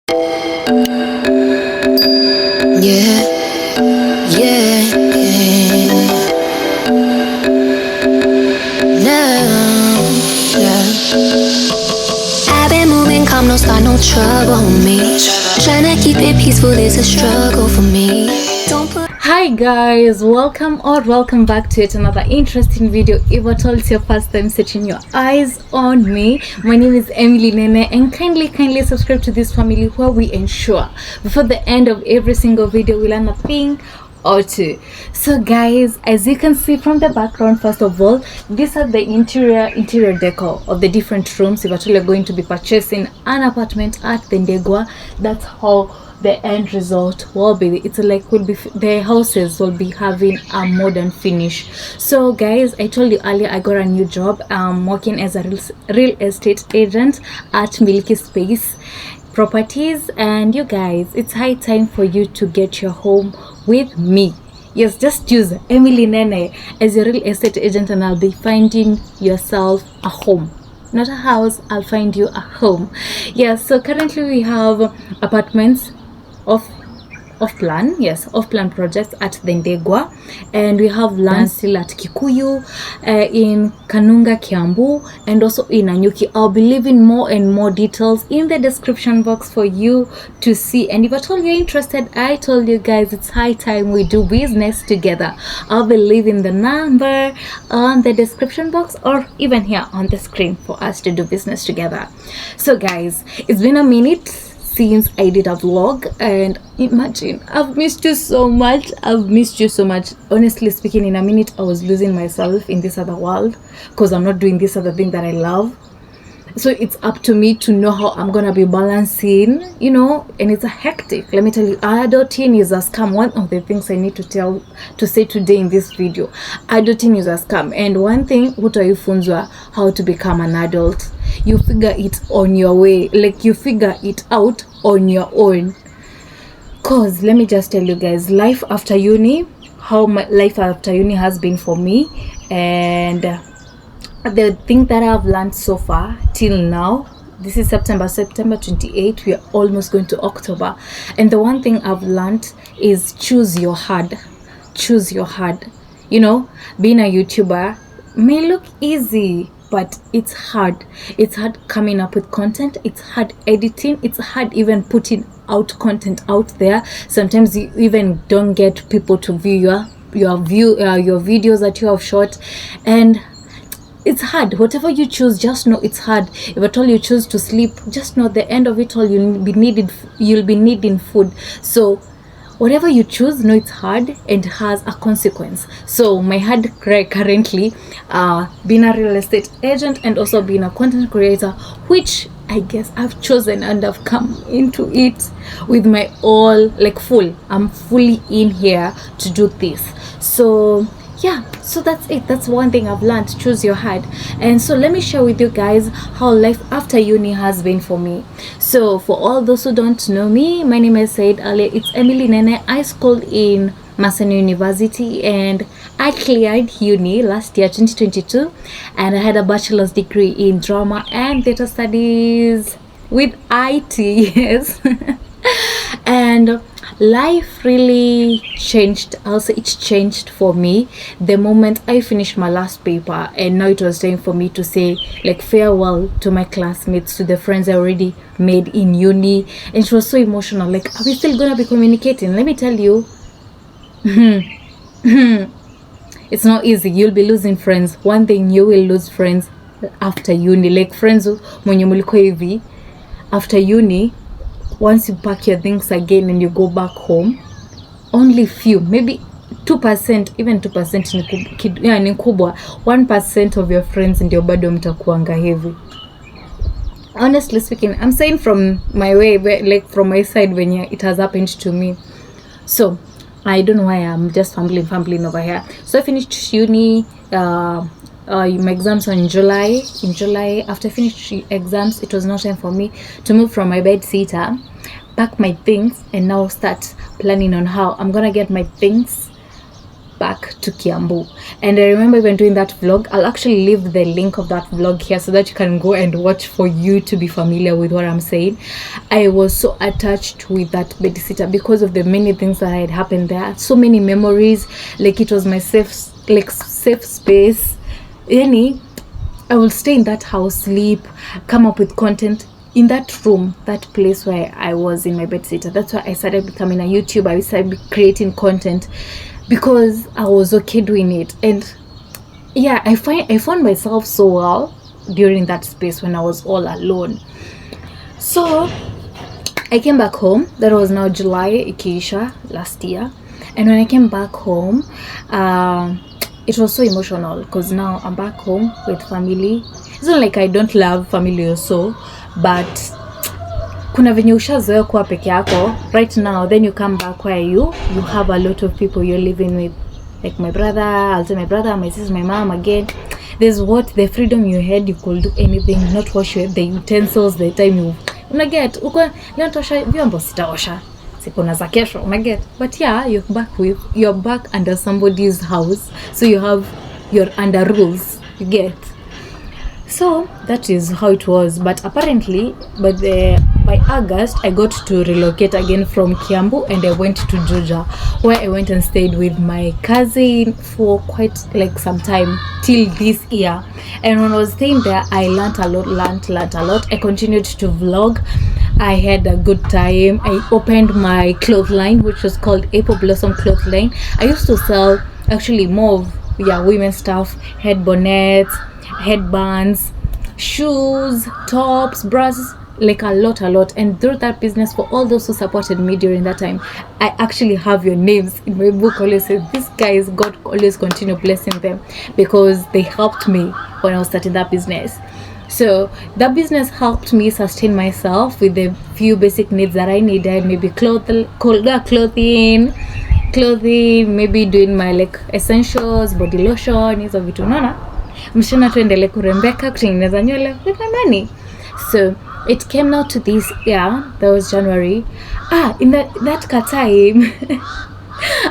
Yeah, yeah, yeah. Now, yeah. I've been moving calm, no start, no trouble with me. Tryna keep it peaceful is a struggle for me. Don't put. Hi guys, welcome back to yet another interesting video. If at all it's your first time setting your eyes on me, my name is Emily Nene, and kindly subscribe to this family where we ensure before the end of every single video we learn a thing or two. So guys, as you can see from the background, first of all, these are the interior decor of the different rooms. If at all you're going to be purchasing an apartment at the Ndegwa, that's how the end result will be. It's like the houses will be having a modern finish. So guys, I told you earlier I got a new job. I'm working as a real estate agent at Milky Space Properties, and you guys, it's high time for you to get your home with me. Yes, just use Emily Nene as your real estate agent and I'll be finding yourself a home. Not a house, I'll find you a home. Yes, so currently we have apartments off plan projects at the Ndegwa, and we have land still at Kikuyu, in Kanunga, Kiambu, and also in Anyuki. I'll be leaving more and more details in the description box for you to see, and if at all you're interested, I told you guys it's high time we do business together. I'll be leaving the number on the description box or even here on the screen for us to do business together. So guys, it's been a minute since I did a vlog, and imagine, I've missed you so much. Honestly speaking, in a minute I was losing myself in this other world because I'm not doing this other thing that I love. So it's up to me to know how I'm gonna be balancing, and it's a hectic. Let me tell you, adulting is a scam. One of the things I need to say today in this video, adulting is a scam. And one thing, hutayifunzwa how to become an adult. You figure it on your way, like you figure it out on your own. Cause let me just tell you guys, life after uni, how my life after uni has been for me, and the thing that I've learned so far till now, this is September 28th, we are almost going to October, and the one thing I've learned is choose your hard. Being a YouTuber may look easy, but it's hard coming up with content, it's hard editing, it's hard even putting out content out there. Sometimes you even don't get people to view your videos that you have shot, and it's hard. Whatever you choose, just know it's hard. If at all you choose to sleep, just know at the end of it all you'll be needing food. So whatever you choose, know it's hard and has a consequence. So my hard currently, being a real estate agent and also being a content creator, which I guess I've chosen and I've come into it with my all, like I'm fully in here to do this. So yeah, so that's it. That's one thing I've learned. Choose your heart. And so let me share with you guys how life after uni has been for me. So for all those who don't know me, my name is said earlier, it's Emily Nene. I schooled in Mason University and I cleared uni last year 2022, and I had a bachelor's degree in drama and theater studies with IT. Yes. And life really changed. Also, it changed for me the moment I finished my last paper, and now it was time for me to say like farewell to my classmates, to the friends I already made in uni. And it was so emotional. Like, are we still gonna be communicating? Let me tell you, it's not easy. You'll be losing friends. One thing, you will lose friends after uni, like friends when you after uni. Once you pack your things again and you go back home, only few, maybe 2%, even 2% ni kubwa, 1% of your friends ndio bado mtakuanga hivi. Honestly speaking, I'm saying from my way, like from my side, when it has happened to me. So I don't know why I'm just fumbling over here. So I finished uni, my exams were in July. After I finished exams, it was not time for me to move from my bed sitter, pack my things, and now start planning on how I'm gonna get my things back to Kiambu. And I remember even doing that vlog. I'll actually leave the link of that vlog here so that you can go and watch, for you to be familiar with what I'm saying. I was so attached with that babysitter because of the many things that had happened there. So many memories. Like, it was my safe space. I will stay in that house, sleep, come up with content in that room, that place where I was in my bedsitter. That's why I started becoming a YouTuber. I started creating content because I was okay doing it. And yeah, I found myself so well during that space when I was all alone. So I came back home. That was now July, Ikisha, last year. And when I came back home, it was so emotional because now I'm back home with family. It's not like I don't love family or so, but kuna venye ushazoea kuwa peke yako right now, then you come back where you have a lot of people you're living with, like my brother, I'll say my brother, my sister, my mom again. There's the freedom you had, you could do anything, not wash the utensils the time you unaget uko leo tosha vyombo sitaosha siku na za kesho unaget. But yeah, you're back under somebody's house, so you're under rules, you get. So that is how it was. But apparently by August I got to relocate again from Kiambu, and I went to Juja, where I went and stayed with my cousin for quite like some time till this year. And when I was staying there, I learned a lot. I continued to vlog. I had a good time. I opened my cloth line, which was called Apple Blossom Cloth Line. I used to sell actually more of women's stuff, head bonnets, headbands, shoes, tops, bras, like a lot. And through that business, for all those who supported me during that time, I actually have your names in my book. Always say, these guys, God always continue blessing them, because they helped me when I was starting that business. So that business helped me sustain myself with the few basic needs that I needed, maybe clothing, maybe doing my like essentials, body lotion, hizo vitu. Unaona mshana tuendelee kurembeka, kutengeneza nywele with my money. So it came now to this year, that was January. In that time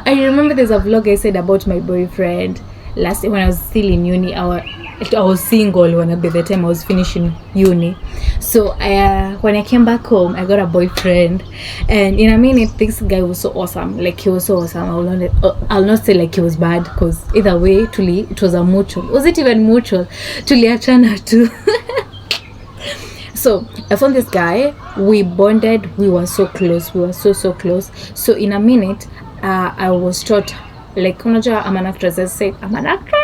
I remember there's a vlog I said about my boyfriend last year when I was still in uni. I was single when by the time I was finishing uni. So when I came back home, I got a boyfriend, and in a minute, this guy was so awesome. Like, he was so awesome. I'll not say like he was bad, because either way, it was a mutual. Was it even mutual? Tuliachana too. So I found this guy. We bonded. We were so close. We were so close. So in a minute, I was taught, like, I'm an actress. I said, I'm an actress.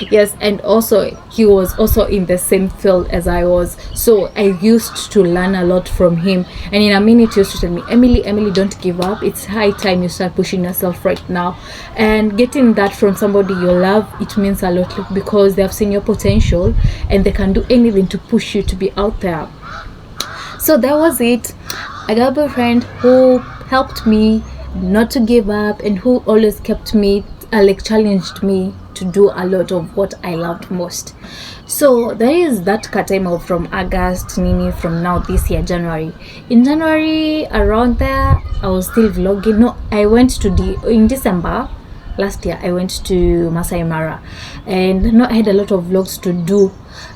Yes, and also he was also in the same field as I was, so I used to learn a lot from him. And in a minute he used to tell me, Emily, don't give up. It's high time you start pushing yourself right now. And getting that from somebody you love, it means a lot, because they have seen your potential and they can do anything to push you to be out there. So that was it. I got a boyfriend who helped me not to give up, and who always kept me, challenged me to do a lot of what I loved most. So there is that time from August, from now this year, January. In January, around there, I was still vlogging. No, I went in December last year, I went to Masai Mara, and I had a lot of vlogs to do,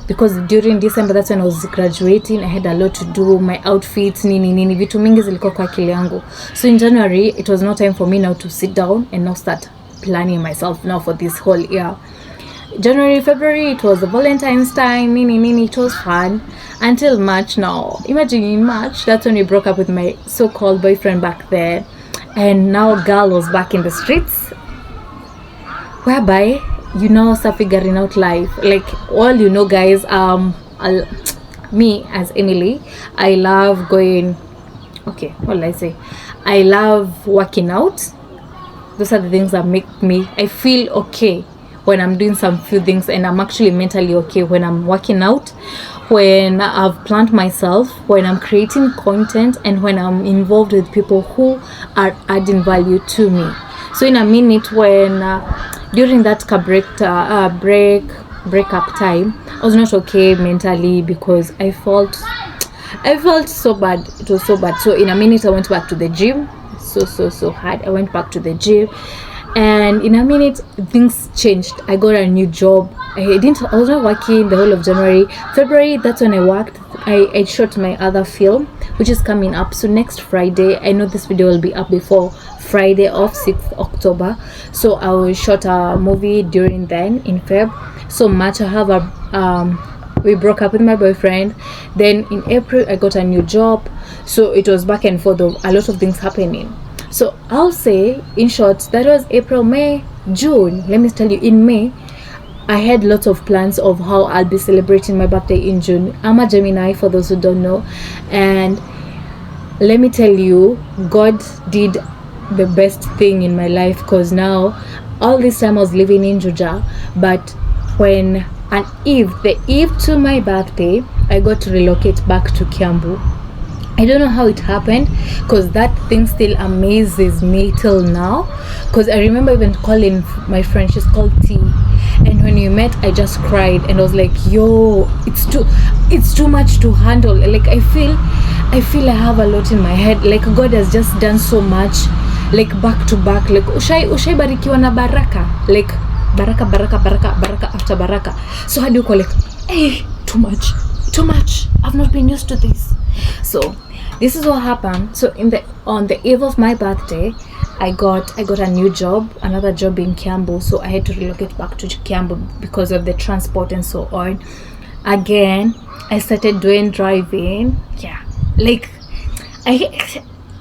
because during December, that's when I was graduating. I had a lot to do, my outfits, vitu mingi zilikuwa kwa akili yangu. So in January, it was no time for me now to sit down and now start planning myself now for this whole year. January, February, it was the Valentine's time, it was fun until March. Now imagine, in March, that's when we broke up with my so-called boyfriend back there, and now girl was back in the streets, whereby start figuring out life. Like, all guys, me as Emily, I love going, okay, what will I say, I love working out. Those are the things that make me, I feel okay when I'm doing some few things, and I'm actually mentally okay when I'm working out, when I've planned myself, when I'm creating content, and when I'm involved with people who are adding value to me. So in a minute, when during that breakup time, I was not okay mentally, because I felt so bad. It was so bad. So in a minute, I went back to the gym. So hard. I went back to the gym, and in a minute things changed. I got a new job. I was not working the whole of January. February, that's when I worked. I shot my other film, which is coming up. So next Friday, I know this video will be up before Friday of 6th October. So I will shot a movie during then in Feb. So March I have we broke up with my boyfriend. Then in April I got a new job. So it was back and forth of a lot of things happening. So I'll say in short that was April, May, June. Let me tell you, in May I had lots of plans of how I'll be celebrating my birthday in June. I'm a Gemini, for those who don't know, and let me tell you, God did the best thing in my life, because now all this time I was living in Georgia, but when the eve to my birthday, I got to relocate back to Kiambu. I don't know how it happened, because that thing still amazes me till now, because I remember even calling my friend, she's called T, and when we met I just cried and I was like, yo, it's too much to handle. Like I feel I have a lot in my head. Like God has just done so much, like back to back. Like ushai barikiwa na baraka, like baraka after baraka. So hadi uko like, hey, too much, I've not been used to this. So this is what happened. So on the eve of my birthday, I got a new job, another job in Kiambu. So I had to relocate back to Kiambu because of the transport and so on. Again, I started doing driving. Yeah, like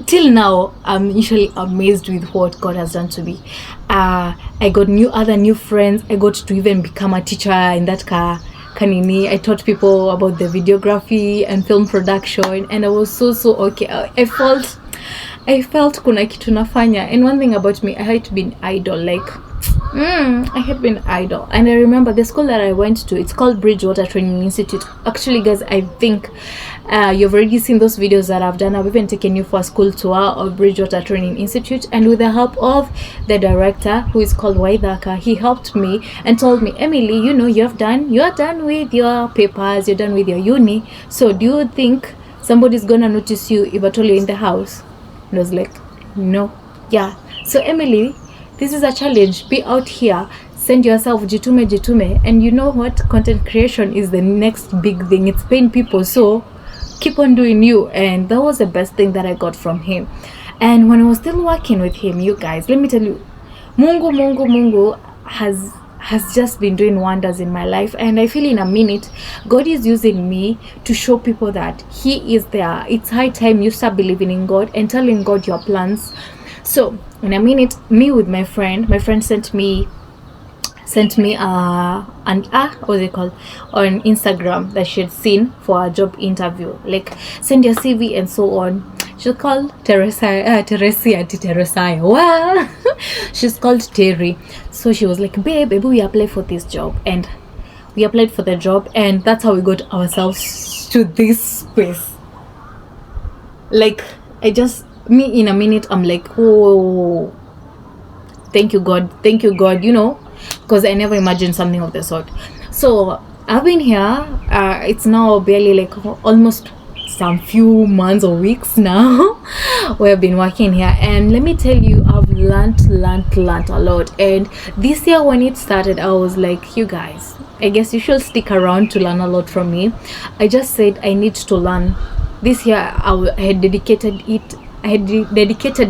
till now I'm usually amazed with what God has done to me. I got other new friends. I got to even become a teacher in that car. Kanini. I taught people about the videography and film production, and I was so okay. I felt kuna kitu nafanya. And one thing about me, I hate being idle. Like I hate being idle. And I remember the school that I went to, it's called Bridgewater Training Institute. Actually guys, I think you've already seen those videos that I've done. I've even taken you for a school tour of Bridgewater Training Institute, and with the help of the director, who is called Waidaka, he helped me and told me, Emily, you know, you're done with your papers, you're done with your uni, so do you think somebody's gonna notice you if at all you're in the house? And I was like, no. Yeah, so Emily, this is a challenge. Be out here, send yourself, jitume. And you know what, content creation is the next big thing. It's paying people, so keep on doing you. And that was the best thing that I got from him. And when I was still working with him, you guys, let me tell you, Mungu has just been doing wonders in my life. And I feel in a minute God is using me to show people that he is there. It's high time you start believing in God and telling God your plans. So in a minute, me with my friend sent me what's it called, on Instagram, that she had seen for a job interview, like send your CV and so on. She's called Teresia. Well, she's called Terry. So she was like, babe, we apply for this job, and we applied for the job, and that's how we got ourselves to this space. Like me in a minute, I'm like, oh, thank you God, you know, because I never imagined something of the sort. So I've been here, it's now barely like almost some few months or weeks now we've been working here, and let me tell you, I've learned a lot. And this year when it started, I was like, you guys, I guess you should stick around to learn a lot from me. I just said I need to learn. This year I had dedicated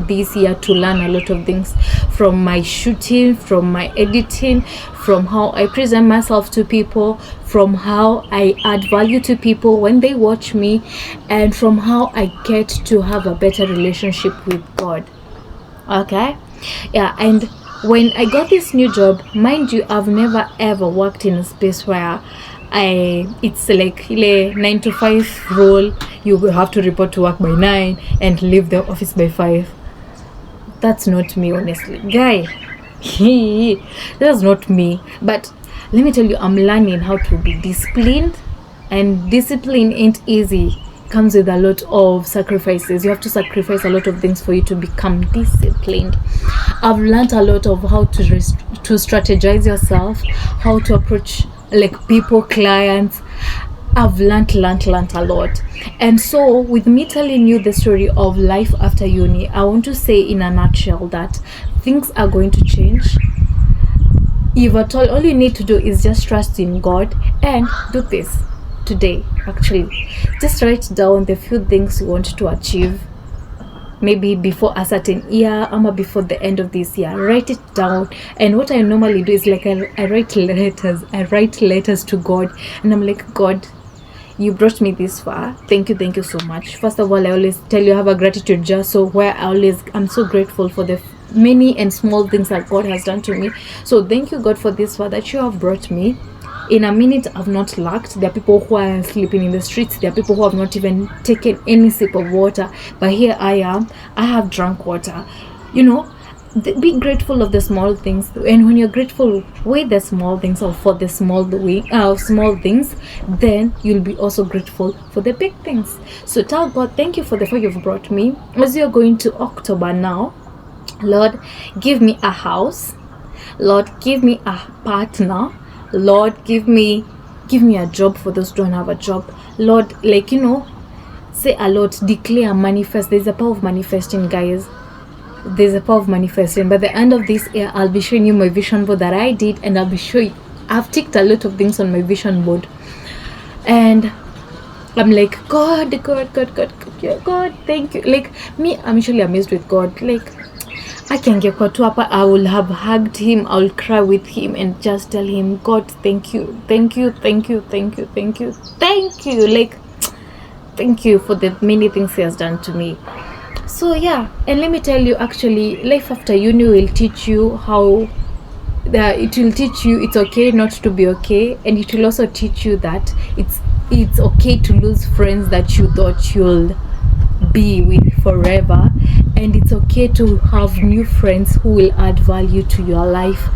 this year to learn a lot of things, from my shooting, from my editing, from how I present myself to people, from how I add value to people when they watch me, and from how I get to have a better relationship with God. Okay, yeah. And when I got this new job, mind you, I've never ever worked in a space where it's like a 9 to 5 role. You have to report to work by 9 and leave the office by 5. That's not me, honestly, guy. That's not me. But let me tell you, I'm learning how to be disciplined, and discipline ain't easy. Comes with a lot of sacrifices. You have to sacrifice a lot of things for you to become disciplined. I've learned a lot of how to strategize yourself, how to approach like people, clients. I've learned a lot. And so with me telling you the story of life after uni, I want to say in a nutshell that things are going to change. If at all you need to do is just trust in God and do this today. Actually, just write down the few things you want to achieve, maybe before a certain year or before the end of this year. Write it down. And what I normally do is like I write letters to God, and I'm like, God, you brought me this far. Thank you so much. First of all, I always tell you I have a gratitude jar, so where I'm so grateful for the many and small things that God has done to me. So thank you, God, for this far that you have brought me. In a minute, I've not lacked. There are people who are sleeping in the streets. There are people who have not even taken any sip of water. But here I am. I have drunk water. Be grateful of the small things. And when you're grateful with the small things or for the small things, then you'll be also grateful for the big things. So tell God, thank you for the far you've brought me. As you're going to October now, Lord, give me a house. Lord, give me a partner. Lord, give me a job for those who don't have a job. Lord, say a lot, declare, manifest. There's a power of manifesting, guys. There's a power of manifesting. By the end of this year, I'll be showing you my vision board that I did, and I'll be showing I've ticked a lot of things on my vision board. And I'm like, God, thank you. Like me, I'm usually amazed with God. Like I can get caught up. I will have hugged him. I will cry with him and just tell him, God, thank you. Like, thank you for the many things he has done to me. So yeah, and let me tell you, actually, life after uni will teach you it's okay not to be okay, and it will also teach you that it's okay to lose friends that you thought you'll be with forever, and it's okay to have new friends who will add value to your life,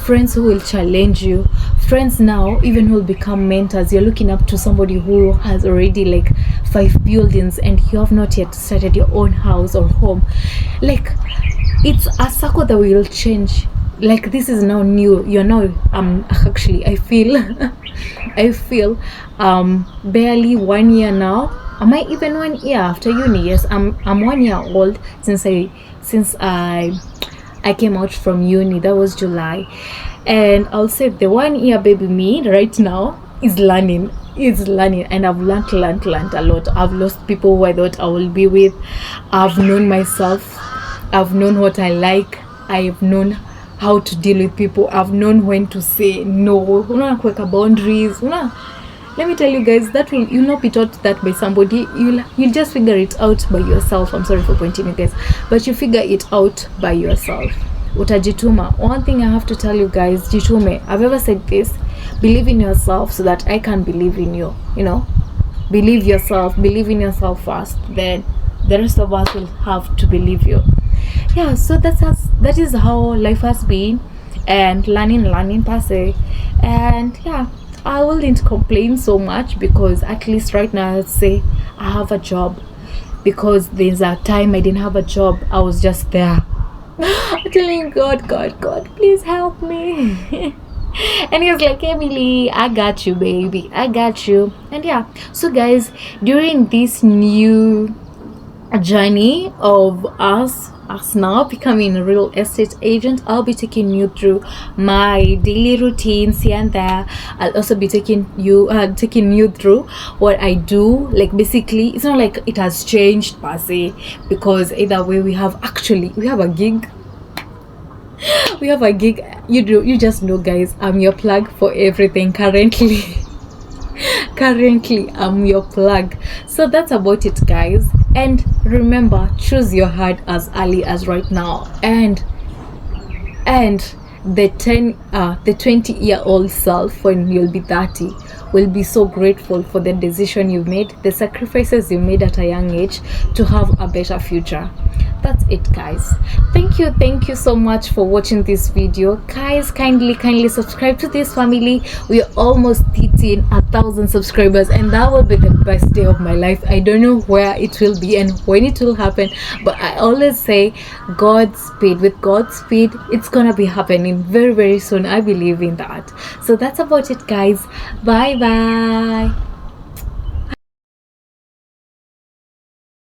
friends who will challenge you, friends now even who will become mentors. You're looking up to somebody who has already like 5 buildings and you have not yet started your own house or home. Like it's a circle that will change. Like this is now new. You're now actually I feel barely 1 year now. Am I even 1 year after uni? Yes, I'm 1 year old since I came out from uni. That was July. And I'll say the 1 year baby me right now is learning, and I've learned a lot. I've lost people who I thought I will be with. I've known myself. I've known what I like. I've known how to deal with people. I've known when to say no. Boundaries. Let me tell you guys, you'll not be taught that by somebody. You'll just figure it out by yourself. I'm sorry for pointing you guys, but you figure it out by yourself. Utajituma. One thing I have to tell you guys, jitume. I've ever said this: believe in yourself so that I can believe in you. Believe in yourself first, then the rest of us will have to believe you. Yeah, so that is how life has been, and learning per se. And yeah, I wouldn't complain so much, because at least right now I'd say I have a job, because there's a time I didn't have a job. I was just there telling God, please help me. And he was like, Emily, I got you, baby, I got you. And yeah, so guys, during this new journey of us now becoming a real estate agent, I'll be taking you through my daily routines here and there. I'll also be taking you through what I do. Like basically, it's not like it has changed per se, because either way we have a gig. You just know, guys, I'm your plug for everything currently. I'm your plug. So that's about it, guys. And remember, choose your heart as early as right now. And the 20-year-old self, when you'll be 30, will be so grateful for the decision you made, the sacrifices you made at a young age to have a better future. That's it, guys. Thank you so much for watching this video, guys. Kindly subscribe to this family. We're almost hitting 1,000 subscribers, and that will be the best day of my life. I don't know where it will be and when it will happen, but I always say Godspeed. With Godspeed, it's gonna be happening very, very soon. I believe in that. So that's about it, guys. Bye.